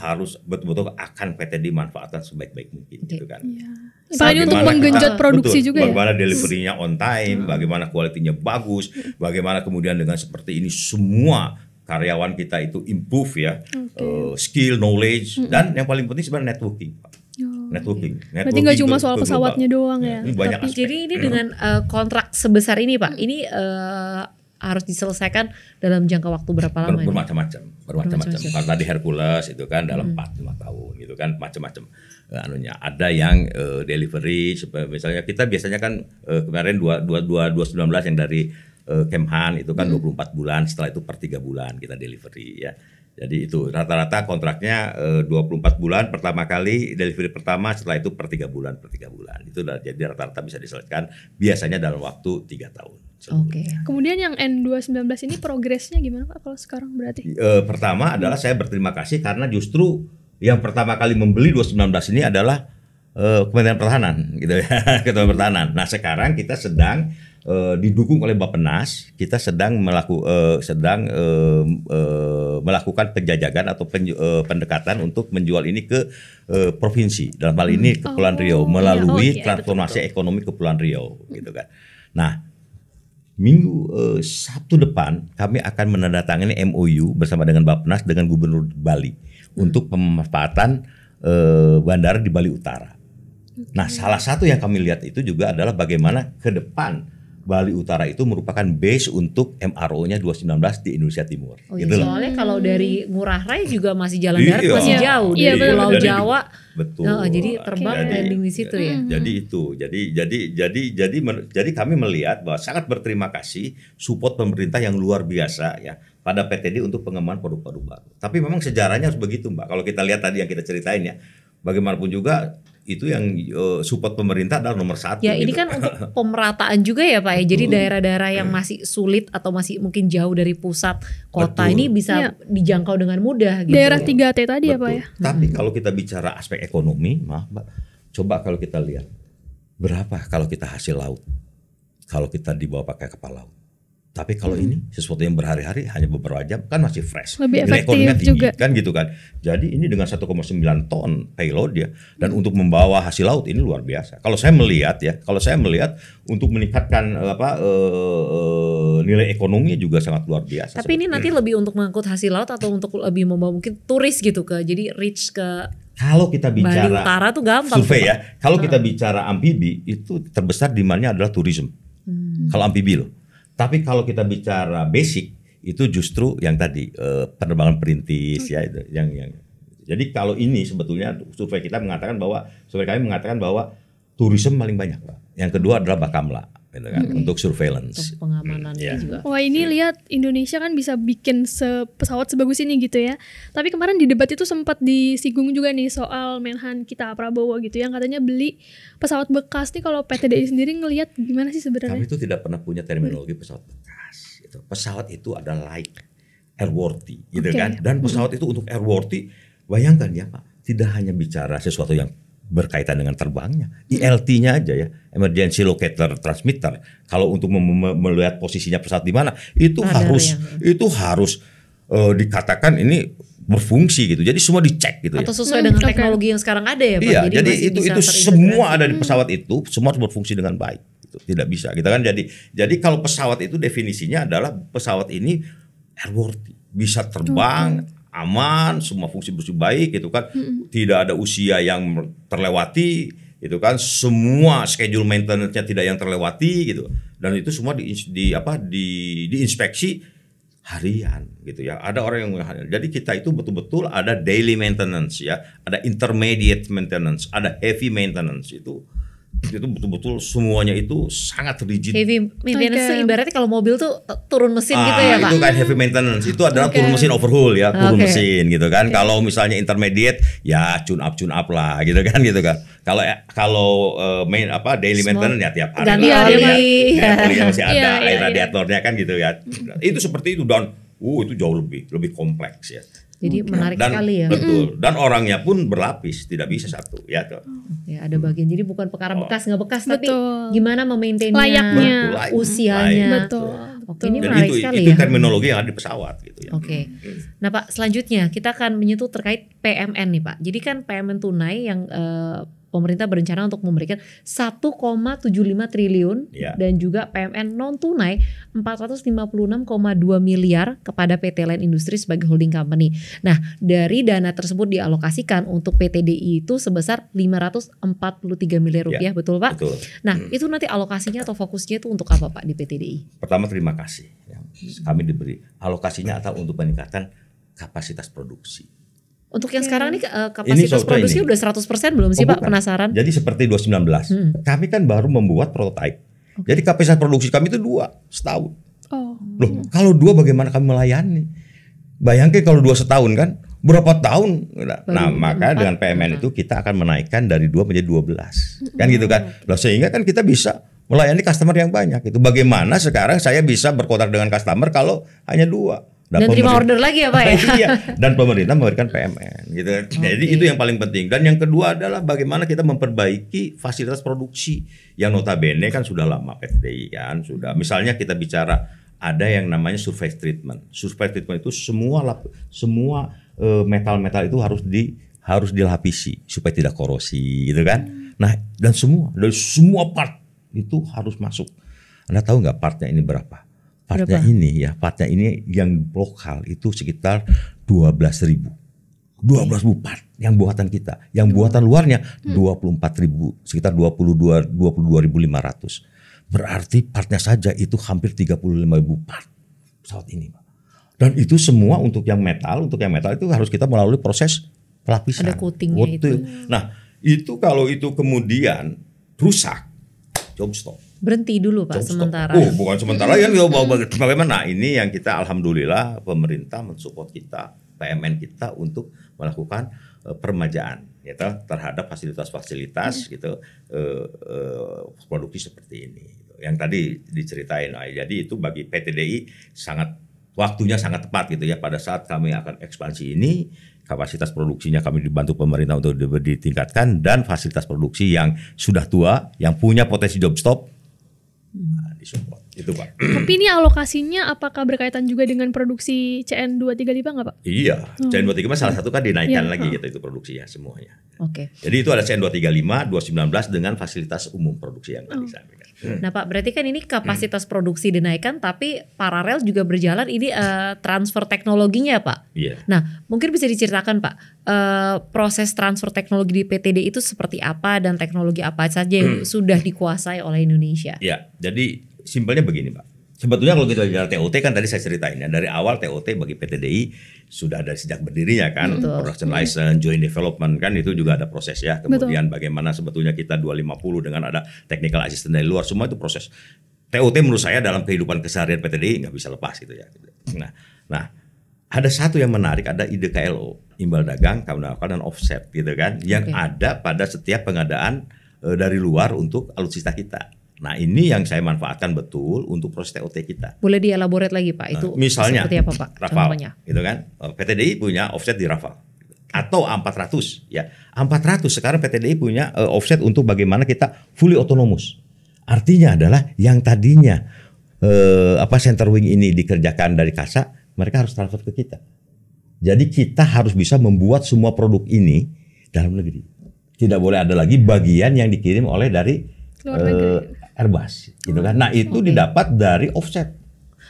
Speaker 1: akan PT dimanfaatkan sebaik-baik mungkin gitu kan.
Speaker 2: Iya. Apalagi untuk
Speaker 1: Bagaimana
Speaker 2: menggenjot
Speaker 1: kita-
Speaker 2: produksi
Speaker 1: betul,
Speaker 2: juga ya.
Speaker 1: bagaimana delivery-nya on time, bagaimana kualitinya bagus, bagaimana kemudian dengan seperti ini semua karyawan kita itu improve ya, skill, knowledge, dan yang paling penting sebenarnya networking. Networking.
Speaker 2: Berarti nggak cuma
Speaker 1: ke-
Speaker 2: soal
Speaker 1: ke
Speaker 2: pesawatnya
Speaker 1: global.
Speaker 2: doang ya.
Speaker 1: Ini banyak
Speaker 2: Tapi-
Speaker 1: aspek.
Speaker 3: Jadi ini dengan kontrak sebesar ini, Pak, ini harus diselesaikan dalam jangka waktu berapa lama ini?
Speaker 1: Bermacam-macam. Kalau tadi Hercules itu kan dalam 4-5 tahun gitu kan macam-macam anunya. Ada yang delivery misalnya kita biasanya kan kemarin 2019 yang dari Kemhan itu kan 24 bulan, setelah itu per 3 bulan kita delivery ya. Jadi itu rata-rata kontraknya 24 bulan pertama kali delivery pertama, setelah itu per 3 bulan. Itu jadi rata-rata bisa diselesaikan biasanya dalam waktu 3 tahun.
Speaker 3: Oke.
Speaker 2: Kemudian yang N219 ini progresnya gimana Pak kalau sekarang berarti?
Speaker 1: Pertama adalah saya berterima kasih karena justru yang pertama kali membeli 219 ini adalah Kementerian Pertahanan gitu ya. Kementerian Pertahanan. Nah, sekarang kita sedang didukung oleh Bappenas, kita sedang melakukan penjajakan atau pendekatan untuk menjual ini ke provinsi. Dalam hal ini Kepulauan Riau melalui transformasi ekonomi Kepulauan Riau gitu kan. Nah, Sabtu depan kami akan menandatangani MOU bersama dengan Bappenas dengan Gubernur Bali untuk pemanfaatan bandara di Bali Utara. Nah, salah satu yang kami lihat itu juga adalah bagaimana ke depan Bali Utara itu merupakan base untuk MRO-nya 219 di Indonesia Timur.
Speaker 3: Oh iya,
Speaker 1: gitu loh.
Speaker 3: soalnya kalau dari Ngurah Rai juga masih jalan darat
Speaker 1: Iya.
Speaker 3: masih jauh
Speaker 2: Iya,
Speaker 3: dari
Speaker 2: betul.
Speaker 3: Pulau
Speaker 1: Jadi-
Speaker 3: Jawa.
Speaker 1: Betul.
Speaker 3: Jadi terbang
Speaker 1: Jadi-
Speaker 3: landing di situ ya.
Speaker 1: Jadi itu, jadi kami melihat bahwa sangat berterima kasih support pemerintah yang luar biasa ya pada PTD untuk pengembangan produk-produk baru. Tapi memang sejarahnya harus begitu, Mbak. Kalau kita lihat tadi yang kita ceritain ya, bagaimanapun juga itu yang support pemerintah adalah nomor 1.
Speaker 3: Ya ini
Speaker 1: gitu.
Speaker 3: kan untuk pemerataan juga ya Pak ya. Jadi daerah-daerah yang masih sulit atau masih mungkin jauh dari pusat kota
Speaker 1: Betul.
Speaker 3: ini bisa
Speaker 2: Iya.
Speaker 3: dijangkau dengan mudah gitu.
Speaker 2: Daerah 3T tadi ya Pak
Speaker 1: Betul.
Speaker 2: ya.
Speaker 1: Tapi kalau kita bicara aspek ekonomi, maaf Mbak, coba kalau kita lihat berapa kalau kita hasil laut, kalau kita dibawa pakai kapal laut. Tapi kalau ini sesuatu yang berhari-hari hanya beberapa jam kan masih fresh.
Speaker 2: Lebih
Speaker 1: Nilai
Speaker 2: efektif
Speaker 1: ekonominya tinggi,
Speaker 2: juga.
Speaker 1: kan gitu kan. Jadi ini dengan 1,9 ton payload ya dan untuk membawa hasil laut ini luar biasa. Kalau saya melihat untuk meningkatkan nilai ekonominya juga sangat luar biasa.
Speaker 3: Tapi ini nanti lebih untuk mengangkut hasil laut atau untuk lebih membawa mungkin turis gitu jadi reach ke
Speaker 1: kalau kita
Speaker 3: Bali
Speaker 1: bicara
Speaker 3: Utara tuh gampang.
Speaker 1: survei
Speaker 3: tuh,
Speaker 1: ya, kalau kita bicara amfibi itu terbesar demand-nya adalah tourism. Kalau amfibi loh. Tapi kalau kita bicara basic itu justru yang tadi penerbangan perintis ya itu yang. Jadi kalau ini sebetulnya survei kami mengatakan bahwa tourism paling banyak, Pak. Yang kedua adalah Bakamla gitu kan, untuk surveillance.
Speaker 3: Untuk pengamanan
Speaker 1: Iya.
Speaker 3: juga.
Speaker 2: Wah ini lihat Indonesia kan bisa bikin pesawat sebagus ini gitu ya. Tapi kemarin di debat itu sempat disinggung juga nih soal Menhan kita Prabowo gitu yang katanya beli pesawat bekas nih. Kalau PTDI sendiri ngelihat gimana sih
Speaker 1: Kami
Speaker 2: sebenarnya?
Speaker 1: itu tidak pernah punya terminologi pesawat bekas. Gitu. Pesawat itu adalah like airworthy, gitu
Speaker 2: Oke.
Speaker 1: kan. Dan pesawat itu untuk airworthy, bayangkan ya Pak, tidak hanya bicara sesuatu yang berkaitan dengan terbangnya, ILT-nya aja ya, emergency locator transmitter. Kalau untuk melihat posisinya pesawat di mana, itu
Speaker 3: Radar
Speaker 1: harus dikatakan ini berfungsi gitu. Jadi semua dicek gitu ya.
Speaker 3: Atau sesuai dengan
Speaker 2: oke.
Speaker 3: teknologi yang sekarang ada ya Pak.
Speaker 1: Iya, jadi
Speaker 3: masih
Speaker 1: itu
Speaker 3: bisa
Speaker 1: semua
Speaker 3: terintegrasi.
Speaker 1: ada di pesawat itu, semua harus berfungsi dengan baik. Itu tidak bisa, kita kan jadi kalau pesawat itu definisinya adalah pesawat ini airworthy, bisa terbang aman, semua fungsi bersih baik gitu kan. Tidak ada usia yang terlewati gitu kan. Semua schedule maintenance-nya tidak yang terlewati gitu. Dan itu semua diinspeksi harian gitu ya. Ada orang yang harian. Jadi kita itu betul-betul ada daily maintenance ya, ada intermediate maintenance, ada heavy maintenance. Itu betul-betul semuanya itu sangat rigid.
Speaker 3: Heavy maintenance itu ibaratnya kalau mobil tuh turun mesin gitu ya Pak?
Speaker 1: Itu kan heavy maintenance, itu adalah turun mesin overhaul ya, turun mesin gitu kan. Kalau misalnya intermediate ya tune up lah gitu kan. Kalau daily maintenance ya tiap hari
Speaker 3: ganti
Speaker 1: lah,
Speaker 3: oli.
Speaker 1: Olinya masih ada, air radiatornya kan gitu ya. Itu seperti itu dan itu jauh lebih kompleks ya.
Speaker 3: Jadi menarik sekali ya.
Speaker 1: Betul. Dan orangnya pun berlapis, tidak bisa satu ya tuh.
Speaker 3: Ya ada bagian. Jadi bukan perkara bekas nggak bekas, tapi
Speaker 2: Betul.
Speaker 3: gimana memaintainnya,
Speaker 2: layaknya,
Speaker 3: usianya.
Speaker 2: Betul.
Speaker 3: Oke, ini
Speaker 1: Dan
Speaker 3: menarik sekali
Speaker 1: itu
Speaker 3: ya.
Speaker 1: terminologi yang ada di pesawat gitu ya.
Speaker 3: Oke. Nah Pak, selanjutnya kita akan menyentuh terkait PMN nih Pak. Jadi kan PMN tunai yang pemerintah berencana untuk memberikan 1,75 triliun
Speaker 1: Ya.
Speaker 3: dan juga PMN non tunai 456,2 miliar kepada PT Line Industri sebagai holding company. Nah, dari dana tersebut dialokasikan untuk PT DI itu sebesar 543 miliar rupiah, betul Pak?
Speaker 1: Betul.
Speaker 3: Nah, itu nanti alokasinya atau fokusnya itu untuk apa Pak di PT DI?
Speaker 1: Pertama terima kasih yang kami diberi alokasinya atau untuk meningkatkan kapasitas produksi.
Speaker 3: Untuk yang sekarang nih kapasitas produksi udah 100% belum sih Pak?
Speaker 1: Bukan.
Speaker 3: Penasaran?
Speaker 1: Jadi seperti 2019, kami kan baru membuat prototipe. Jadi kapasitas produksi kami itu 2 setahun. Loh, kalau 2 bagaimana kami melayani? Bayangkan kalau 2 setahun kan, berapa tahun? Nah, maka dengan PMN itu kita akan menaikkan dari 2 menjadi 12. Kan gitu kan. Nah, sehingga kan kita bisa melayani customer yang banyak. Itu bagaimana sekarang saya bisa berkontrak dengan customer kalau hanya 2.
Speaker 3: Dan terima order lagi ya Pak ya?
Speaker 1: Iya, dan pemerintah memberikan PMN gitu. Jadi itu yang paling penting. Dan yang kedua adalah bagaimana kita memperbaiki fasilitas produksi yang notabene kan sudah lama PTDI kan sudah. Misalnya kita bicara ada yang namanya surface treatment. Surface treatment itu semua metal-metal itu harus dilapisi supaya tidak korosi gitu kan. Nah, dan dari semua part itu harus masuk. Anda tahu nggak partnya ini berapa? Partnya ini yang lokal itu sekitar 12.000. 12.000 part yang buatan kita. Yang buatan luarnya 24.000, sekitar 22.500. Berarti partnya saja itu hampir 35.000 part pesawat ini, Pak. Dan itu semua untuk yang metal itu harus kita melalui proses pelapisan.
Speaker 3: Ada coatingnya itu.
Speaker 1: Nah, itu kalau itu kemudian rusak, job stop.
Speaker 3: Berhenti dulu Pak sementara.
Speaker 1: Bukan sementara kan bagaimana? Nah, ini yang kita alhamdulillah pemerintah mensupport kita, PMN kita untuk melakukan permajaan gitu terhadap fasilitas-fasilitas gitu produksi seperti ini. Yang tadi diceritain. Jadi itu bagi PT DI waktunya sangat tepat gitu ya pada saat kami akan ekspansi ini. Kapasitas produksinya kami dibantu pemerintah untuk ditingkatkan dan fasilitas produksi yang sudah tua, yang punya potensi job stop disupport. Itu Pak.
Speaker 2: Tapi ini alokasinya apakah berkaitan juga dengan produksi CN235 nggak Pak?
Speaker 1: Iya, CN235 salah satu kan dinaikkan lagi gitu itu produksinya semuanya.
Speaker 3: Oke.
Speaker 1: Jadi itu ada CN235, 219 dengan fasilitas umum produksi yang tadi saya sampaikan.
Speaker 3: Nah Pak, berarti kan ini kapasitas produksi dinaikkan tapi paralel juga berjalan ini transfer teknologinya Pak.
Speaker 1: Iya.
Speaker 3: Nah mungkin bisa diceritakan Pak proses transfer teknologi di PTD itu seperti apa dan teknologi apa saja yang sudah dikuasai oleh Indonesia?
Speaker 1: Ya, jadi simpelnya begini Pak. Sebetulnya kalau kita bicara TOT kan tadi saya ceritain ya, dari awal TOT bagi PT DI sudah dari sejak berdirinya kan, production license, joint development kan itu juga ada proses ya. Kemudian bagaimana sebetulnya kita 250 dengan ada technical assistant dari luar, semua itu proses. TOT menurut saya dalam kehidupan keseharian PT DI nggak bisa lepas gitu ya. Nah ada satu yang menarik, ada ide KLO, imbal dagang, kawan dan offset gitu kan, yang ada pada setiap pengadaan dari luar untuk alutsista kita. Nah ini yang saya manfaatkan betul untuk proses TOT kita.
Speaker 3: Boleh dielaborate lagi Pak, itu
Speaker 1: misalnya
Speaker 3: seperti apa Pak?
Speaker 1: Rafale,
Speaker 3: contohnya?
Speaker 1: gitu kan? PT DI punya offset di Rafale atau A400 ya. A400 sekarang PT DI punya offset untuk bagaimana kita fully autonomous. Artinya adalah yang tadinya center wing ini dikerjakan dari KASA, mereka harus transfer ke kita. Jadi kita harus bisa membuat semua produk ini dalam negeri. Tidak boleh ada lagi bagian yang dikirim oleh dari Airbus gitu kan. Nah itu didapat dari offset.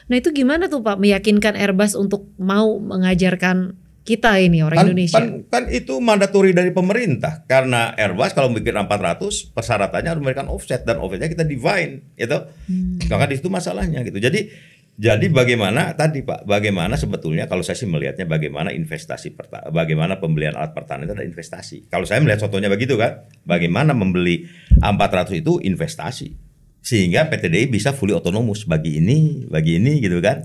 Speaker 3: Nah itu gimana tuh Pak meyakinkan Airbus untuk mau mengajarkan kita ini orang Indonesia.
Speaker 1: Kan itu mandatori dari pemerintah, karena Airbus kalau bikin A400 persyaratannya harus memberikan offset, dan offsetnya kita divine gitu. Maka di situ masalahnya gitu. Jadi bagaimana tadi Pak, bagaimana sebetulnya kalau saya sih melihatnya bagaimana bagaimana pembelian alat pertahanan itu adalah investasi. Kalau saya melihat contohnya begitu kan, bagaimana membeli A400 itu investasi, sehingga PTDI bisa fully autonomous bagi ini gitu kan.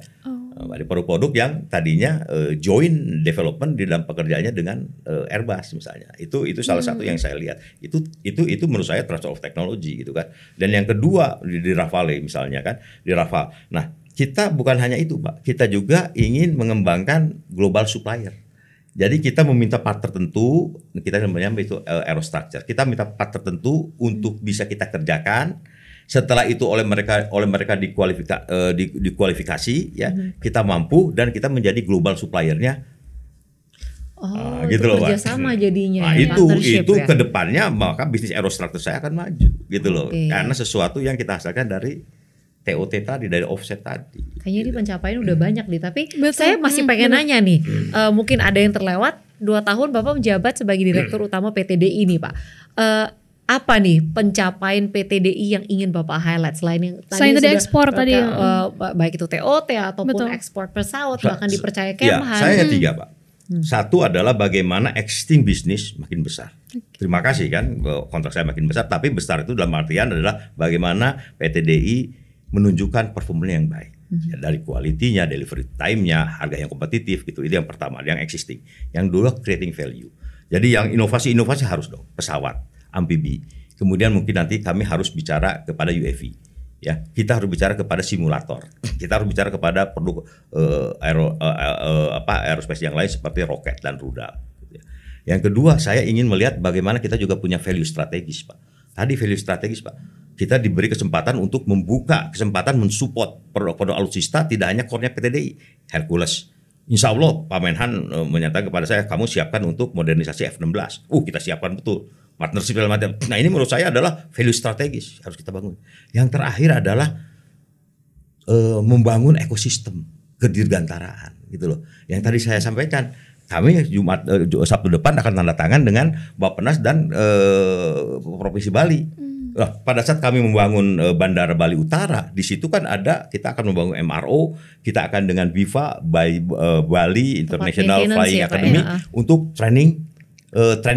Speaker 1: Ada produk-produk yang tadinya joint development di dalam pekerjaannya dengan Airbus misalnya. Itu salah satu yang saya lihat. Itu menurut saya transfer of technology gitu kan. Dan yang kedua di Rafale misalnya kan, di Rafale. Nah, kita bukan hanya itu, Pak. Kita juga ingin mengembangkan global supplier. Jadi kita meminta part tertentu, kita namanya itu aerostructure. Kita minta part tertentu untuk bisa kita kerjakan. Setelah itu oleh mereka dikualifikasi ya, kita mampu dan kita menjadi global suppliernya.
Speaker 3: Gitu loh, kerjasama jadinya.
Speaker 1: Nah, itu ya? Kedepannya maka bisnis aerostructure saya akan maju gitu loh. Karena sesuatu yang kita hasilkan dari TOT tadi, dari offset tadi.
Speaker 3: Kayaknya ini pencapaian udah banyak nih, tapi saya masih pengen nanya nih, mungkin ada yang terlewat. 2 tahun Bapak menjabat sebagai Direktur Utama PTDI nih Pak. Apa nih pencapaian PTDI yang ingin Bapak highlight selain yang
Speaker 2: tadi ekspor tadi,
Speaker 3: baik itu TOT ataupun ekspor pesawat bahkan dipercaya Kemhan.
Speaker 1: Saya 3 Pak. Satu adalah bagaimana existing bisnis makin besar. Terima kasih kan, kontrak saya makin besar, tapi besar itu dalam artian adalah bagaimana PTDI menunjukkan performa yang baik. Ya, dari quality-nya, delivery time-nya, harga yang kompetitif gitu. Itu yang pertama, yang existing. Yang kedua creating value. Jadi yang inovasi harus dong, pesawat, amfibi. Kemudian mungkin nanti kami harus bicara kepada UAV. Ya, kita harus bicara kepada simulator. Kita harus bicara kepada produk aerospace yang lain seperti roket dan rudal. Gitu ya. Yang kedua, saya ingin melihat bagaimana kita juga punya value strategis, Pak. Tadi value strategis, Pak. Kita diberi kesempatan untuk membuka kesempatan mensupport produk-produk alutsista tidak hanya core-nya PTDI, Hercules. Insya Allah Pak Menhan menyatakan kepada saya, kamu siapkan untuk modernisasi F-16. Kita siapkan betul. Partnership dalam macam. Nah, ini menurut saya adalah value strategis harus kita bangun. Yang terakhir adalah membangun ekosistem kedirgantaraan gitu loh. Yang tadi saya sampaikan, kami Sabtu depan akan tanda tangan dengan Bappenas dan Provinsi Bali. Nah, pada saat kami membangun Bandara Bali Utara, di situ kan kita akan membangun MRO, kita akan dengan BIFA Bali International Flying Academy untuk training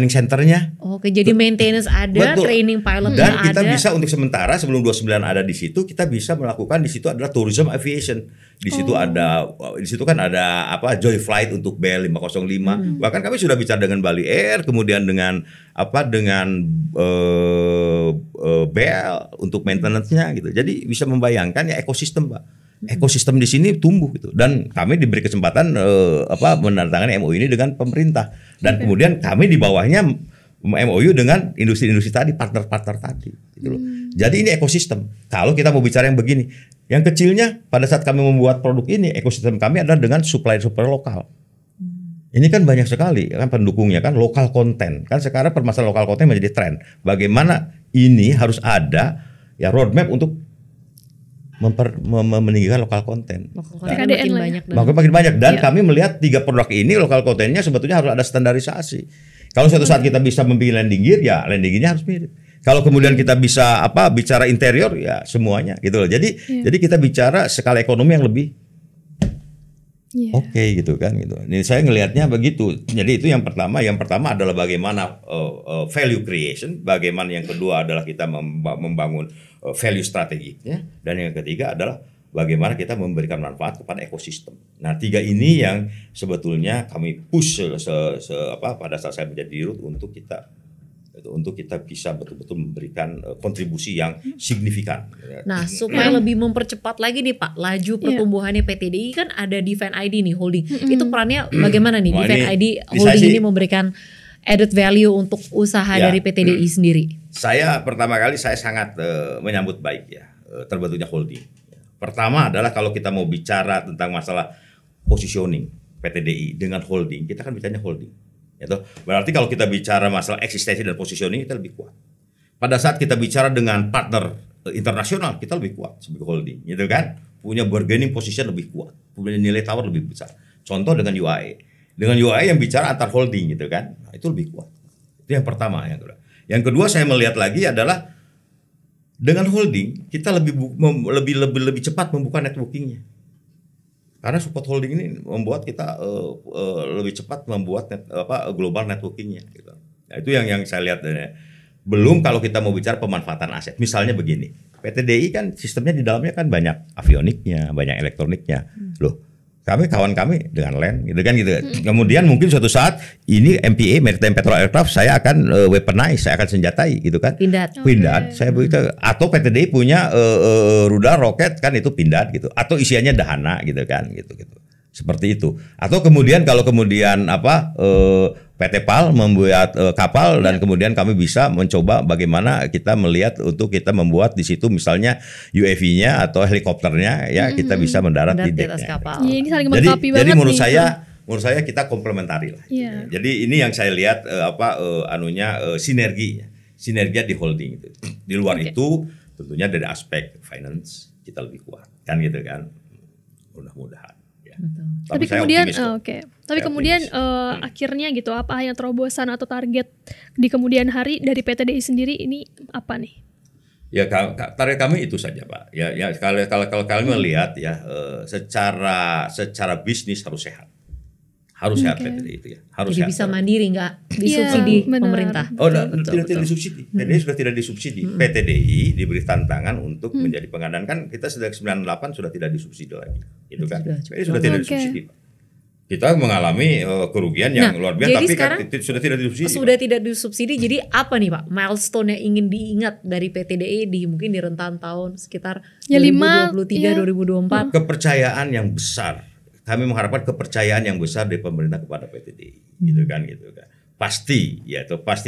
Speaker 1: centernya.
Speaker 3: Oke, jadi maintenance ada, training pilotnya ada.
Speaker 1: Dan kita bisa untuk sementara sebelum 29 ada di situ, kita bisa melakukan di situ adalah tourism aviation. Di situ kan ada Joy Flight untuk Bell 505. Bahkan kami sudah bicara dengan Bali Air, kemudian dengan Bell untuk maintenance-nya gitu. Jadi bisa membayangkan ya ekosistem, Pak. Ekosistem di sini tumbuh gitu, dan kami diberi kesempatan menandatangani MOU ini dengan pemerintah, dan kemudian kami di bawahnya MOU dengan industri-industri tadi, partner-partner tadi gitu loh. Jadi ini ekosistem. Kalau kita mau bicara yang begini, yang kecilnya pada saat kami membuat produk ini, ekosistem kami adalah dengan supplier lokal. Ini kan banyak sekali kan pendukungnya kan, lokal konten. Kan sekarang permasalahan lokal konten menjadi tren. Bagaimana ini harus ada ya roadmap untuk meninggikan lokal konten. Makin banyak dan kami melihat 3 produk ini lokal kontennya sebetulnya harus ada standarisasi. Kalau suatu saat kita bisa membuat landing gear, ya landing gearnya harus mirip. Kalau kemudian kita bisa bicara interior, ya semuanya gitu loh. Jadi kita bicara skala ekonomi yang lebih oke gitu kan gitu. Ini saya ngelihatnya begitu. Jadi itu yang pertama. Yang pertama adalah bagaimana value creation. Bagaimana yang kedua adalah kita membangun value strategiknya. Dan yang ketiga adalah bagaimana kita memberikan manfaat kepada ekosistem. Nah, 3 ini yang sebetulnya kami push pada saat saya menjadi dirut untuk kita bisa betul-betul memberikan kontribusi yang signifikan.
Speaker 3: Nah, supaya lebih mempercepat lagi nih Pak, laju pertumbuhannya PTDI kan ada Defense ID nih holding. Itu perannya bagaimana nih Defense ID holding ini memberikan added value untuk usaha dari PTDI sendiri?
Speaker 1: Saya pertama kali saya sangat menyambut baik ya terbentuknya holding. Pertama adalah kalau kita mau bicara tentang masalah positioning PTDI dengan holding, kita kan bicaranya holding. Gitu. Berarti kalau kita bicara masalah eksistensi dan positioning kita lebih kuat. Pada saat kita bicara dengan partner internasional kita lebih kuat sebagai holding, gitu kan? Punya bargaining position lebih kuat, punya nilai tawar lebih besar. Contoh dengan UAE. dengan UAE yang bicara antar holding gitu kan. Nah, itu lebih kuat. Itu yang pertama. Yang kedua saya melihat lagi adalah dengan holding kita lebih cepat membuka networkingnya. Karena support holding ini membuat kita lebih cepat membuat global networkingnya. Gitu. Nah, itu yang saya lihat. Belum kalau kita mau bicara pemanfaatan aset. Misalnya begini, PT.DI kan sistemnya di dalamnya kan banyak avioniknya, banyak elektroniknya. Loh, kawan kami dengan land gitu kan gitu. Kemudian mungkin suatu saat ini MPA Maritime Petrol Aircraft saya akan weaponize, saya akan senjatai gitu kan.
Speaker 3: Pindad.
Speaker 1: Saya begitu. Atau PT.DI punya rudal roket kan itu pindad gitu. Atau isiannya dahana gitu kan gitu. Seperti itu. Atau kemudian kalau kemudian PT PAL membuat kapal dan kemudian kami bisa mencoba bagaimana kita melihat untuk kita membuat di situ misalnya UAV-nya atau helikopternya ya kita bisa mendarat di deknya.
Speaker 2: Ya, ini saling melengkapi banget.
Speaker 1: Jadi menurut saya kita komplementari lah.
Speaker 2: Yeah.
Speaker 1: Jadi ini yang saya lihat sinergi di holding itu. Di luar itu tentunya dari aspek finance kita lebih kuat kan gitu kan. Mudah-mudahan.
Speaker 2: Tapi kemudian akhirnya gitu apa yang terobosan atau target di kemudian hari dari PT.DI sendiri ini apa nih?
Speaker 1: Ya target kami itu saja Pak. Ya kalau kami melihat ya secara bisnis harus sehat. Harus sehat PT.DI itu ya. Harus
Speaker 3: jadi
Speaker 1: sehat,
Speaker 3: bisa mandiri nggak disubsidi pemerintah.
Speaker 1: Tidak disubsidi. PT.DI sudah tidak disubsidi. PT.DI diberi tantangan untuk menjadi pengadaan kan kita sudah 98 sudah tidak disubsidi lagi. Itu kan. PT.DI sudah tidak disubsidi. Kita mengalami kerugian yang luar biasa tapi kan sudah tidak disubsidi.
Speaker 3: Sudah tidak disubsidi. Jadi apa nih Pak milestone yang ingin diingat dari PT.DI mungkin di rentan tahun sekitar 2023 2024?
Speaker 1: Kepercayaan yang besar. Kami mengharapkan kepercayaan yang besar dari pemerintah kepada PT.DI, gitu kan. Pasti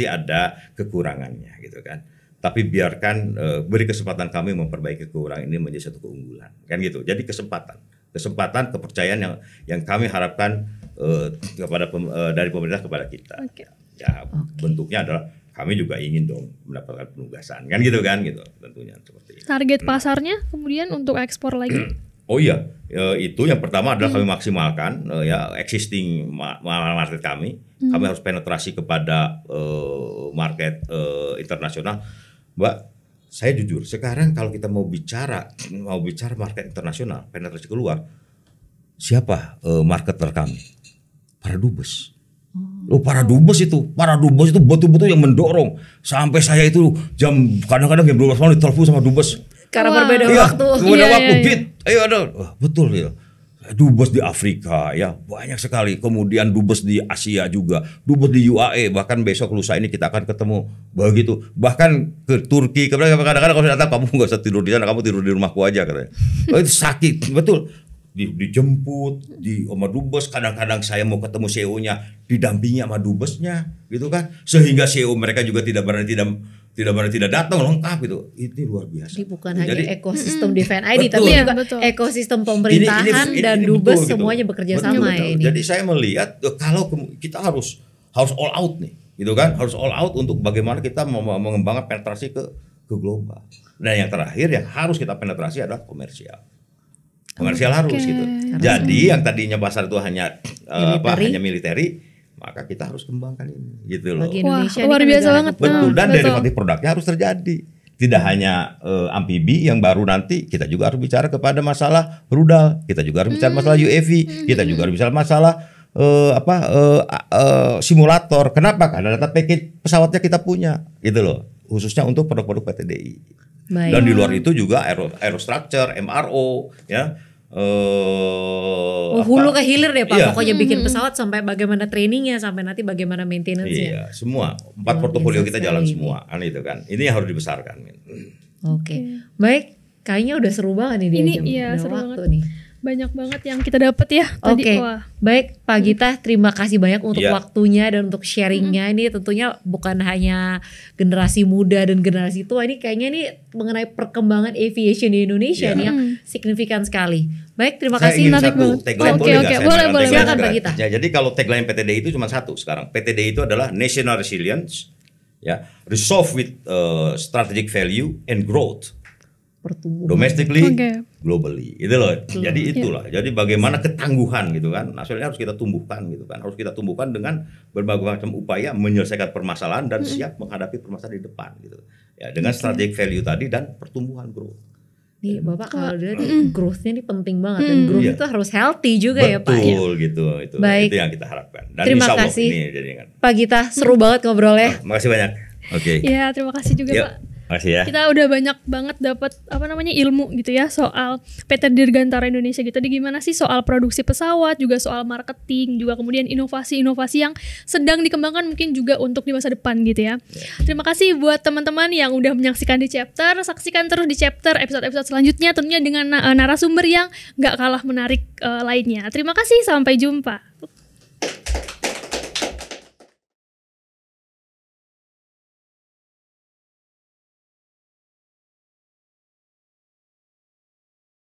Speaker 1: ada kekurangannya, gitu kan. Tapi biarkan beri kesempatan kami memperbaiki kekurangan ini menjadi satu keunggulan, kan gitu. Jadi kesempatan kepercayaan yang kami harapkan dari pemerintah kepada kita. Bentuknya adalah kami juga ingin dong mendapatkan penugasan, kan gitu tentunya seperti itu.
Speaker 2: Target pasarnya kemudian untuk ekspor lagi.
Speaker 1: Oh iya, itu yang pertama adalah kami maksimalkan existing market kami. Kami harus penetrasi kepada market internasional. Mbak, saya jujur, sekarang kalau kita mau bicara market internasional, penetrasi keluar, siapa marketer kami? Para dubes. Para dubes itu betul-betul yang mendorong. Sampai saya itu kadang-kadang jam 12 malam ditelepon sama dubes.
Speaker 3: Karena berbeda waktu.
Speaker 1: Betul ya. Dubes di Afrika ya banyak sekali. Kemudian dubes di Asia juga, dubes di UAE. Bahkan besok lusa ini kita akan ketemu begitu. Bahkan ke Turki. Kadang-kadang kalau saya datang kamu nggak usah tidur di sana, kamu tidur di rumahku aja katanya. Itu sakit betul. Dijemput sama dubes. Kadang-kadang saya mau ketemu CEO-nya didampingi sama dubesnya, gitu kan? Sehingga CEO mereka juga tidak datang lengkap gitu. Itu luar biasa.
Speaker 3: Jadi bukan hanya ekosistem Defense ID tapi juga ekosistem pemerintahan dan dubes semuanya bekerja sama ini.
Speaker 1: Jadi saya melihat kalau kita harus all out nih, gitu kan? Harus all out untuk bagaimana kita mengembangkan penetrasi ke global. Dan yang terakhir yang harus kita penetrasi adalah komersial. Komersial harus gitu. Jadi yang tadinya pasar itu hanya militeri, maka kita harus kembangkan ini gitu loh.
Speaker 2: Wah, luar biasa banget.
Speaker 1: Betul, dan derivatif produknya harus terjadi. Tidak hanya amfibi yang baru nanti, kita juga harus bicara kepada masalah rudal, kita juga harus bicara masalah UAV, kita juga harus bicara masalah simulator. Kenapa? Karena data package pesawatnya kita punya, gitu loh. Khususnya untuk produk-produk PT.DI. Dan di luar itu juga aerostructure, MRO, ya.
Speaker 3: Hulu ke hilir deh Pak, pokoknya bikin pesawat sampai bagaimana trainingnya, sampai nanti bagaimana maintenance-nya.
Speaker 1: Iya, semua 4 portofolio kita jalan semua, kan itu kan. Ini yang harus dibesarkan.
Speaker 3: Oke. Baik, kayaknya udah seru banget nih dia.
Speaker 2: Ini iya seru
Speaker 3: waktu
Speaker 2: banget.
Speaker 3: Nih.
Speaker 2: Banyak banget yang kita dapat ya tadi.
Speaker 3: Oke. Baik Pak Gita, terima kasih banyak untuk waktunya dan untuk sharingnya. Ini tentunya bukan hanya generasi muda dan generasi tua, ini kayaknya nih mengenai perkembangan aviation di Indonesia nih yang signifikan sekali. Baik, terima kasih.
Speaker 1: Saya ingin satu tagline
Speaker 2: boleh.
Speaker 3: Silakan Pak Gita.
Speaker 1: Ya, jadi kalau tagline PT.DI itu cuma satu sekarang. PT.DI itu adalah national resilience, ya, resolve with strategic value and growth.
Speaker 3: pertumbuhan.
Speaker 1: Domestically,
Speaker 2: Oke.
Speaker 1: globally. Itu loh. Jadi itulah. Jadi bagaimana ketangguhan gitu kan. Nasionalnya harus kita tumbuhkan gitu kan. Harus kita tumbuhkan dengan berbagai macam upaya menyelesaikan permasalahan dan siap menghadapi permasalahan di depan gitu. Ya, dengan strategic value tadi dan pertumbuhan growth.
Speaker 3: Nih Bapak kalau dari growth-nya ini penting banget dan growth
Speaker 1: Iya.
Speaker 3: itu harus healthy juga ya Pak.
Speaker 1: Betul gitu. Itu
Speaker 3: Baik.
Speaker 1: itu yang kita harapkan. Dan
Speaker 3: Terima
Speaker 1: insya Allah
Speaker 3: kasih.
Speaker 1: ini jadi kan.
Speaker 3: Pak Gita, seru banget ngobrolnya.
Speaker 1: Makasih banyak. Oke.
Speaker 2: Ya, terima kasih juga
Speaker 1: Yuk,
Speaker 2: Pak.
Speaker 1: makasih ya.
Speaker 2: Kita udah banyak banget dapat ilmu gitu ya soal PT Dirgantara Indonesia gitu. Di gimana sih soal produksi pesawat, juga soal marketing, juga kemudian inovasi-inovasi yang sedang dikembangkan mungkin juga untuk di masa depan gitu ya. Terima kasih buat teman-teman yang udah menyaksikan di chapter. Saksikan terus di chapter episode-episode selanjutnya tentunya dengan narasumber yang nggak kalah menarik lainnya. Terima kasih, sampai jumpa.